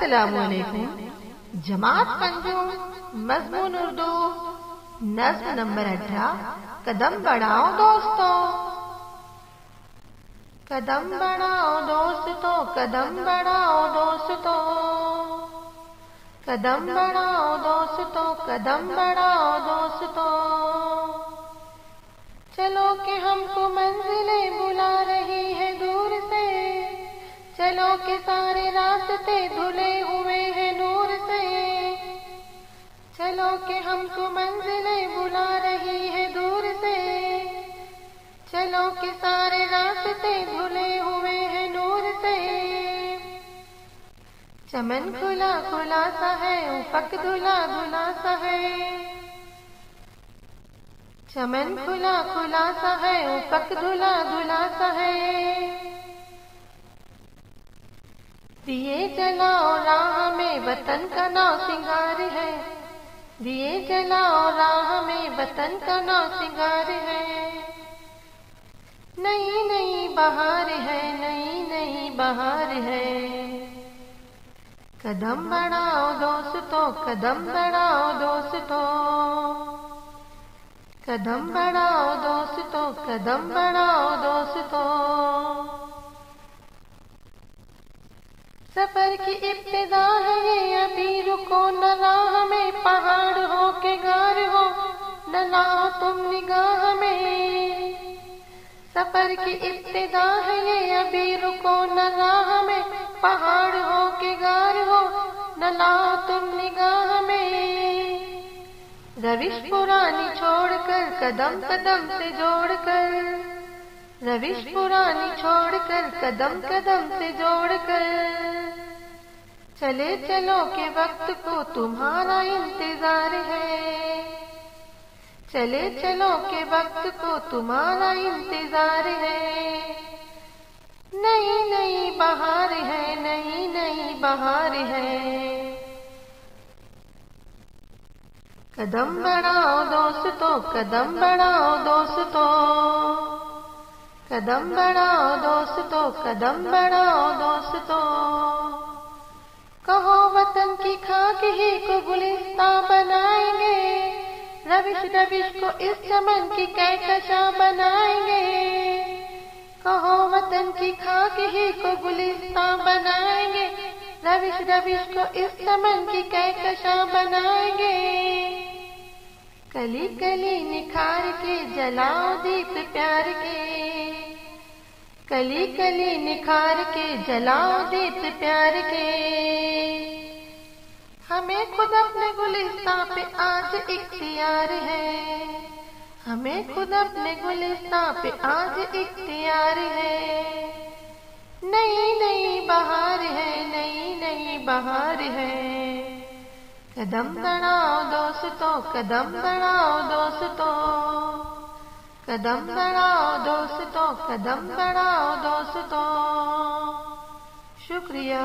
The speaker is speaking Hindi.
अस्सलामुअलैकुम। जमात पंजुम मज़मून उर्दू नज़्म नंबर 18। कदम बढ़ाओ दोस्तों, कदम बढ़ाओ दोस्तों, कदम बढ़ाओ दोस्तों, कदम बढ़ाओ दोस्तों, कदम बढ़ाओ दोस्तों। चलो कि हमको मंजिलें बुला रही है दूर से, चलो के सारे रास्ते धुले हुए हैं नूर से, चलो के हमको मंजिलें बुला रही है दूर से, चलो के सारे रास्ते धुले हुए हैं नूर से। चमन खुला खुला सा है, उफक धुला धुला सा है, चमन खुला खुला सा है, उफक धुला धुला सा है। दिए जलाओ राह में वतन का नाव सिंगार है, दिए जलाओ राह में वतन का नाव सिंगार है। नई नई बहार है, नई नई बहार है। कदम बढ़ाओ दोस्तों, कदम बढ़ाओ दोस्तों, कदम बढ़ाओ दोस्तों, कदम बढ़ाओ दोस्तों। सफर की इब्तिदा है ये, अभी रुको न राह में, पहाड़ हो के गार हो न लाओ तुम निगाह में। सफर की इब्तिदा है ये, अभी रुको न राह में, पहाड़ हो के गार हो न लाओ तुम निगाह में। रविश पुरानी छोड़कर कदम कदम से जोड़कर, रविश पुरानी छोड़कर कदम कदम से जोड़कर। चले चलो के वक्त को तुम्हारा इंतजार है, चले चलो के वक्त को तुम्हारा इंतजार है। नई नई बहार है, नई नई बहार है। कदम बढ़ाओ दोस्तों, कदम बढ़ाओ दोस्तों, कदम बढ़ाओ दोस्तों, कदम बढ़ाओ दोस्तों। कहो वतन की खाक ही को गुलिस्ता बनाएंगे, रविश रविश को इस चमन की कहकशा बनाएंगे। कहो वतन की खाक ही को गुलिस्ता बनाएंगे, रविश रविश को इस चमन की कहकशा बनाएंगे। कली कली निखार के जलाओ दीप प्यार के, कली कली निखार के जलाओ दीप प्यार के। हमें खुद अपने गुलिस्तां पे आज इख्तियार है, हमें खुद अपने गुलिस्तां पे आज इख्तियार है। नई नई बहार है, नई नई बहार है। कदम बढ़ाओ दोस्तों, कदम बढ़ाओ दोस्तों, कदम बढ़ाओ दोस्तों, कदम बढ़ाओ दोस्तों। शुक्रिया।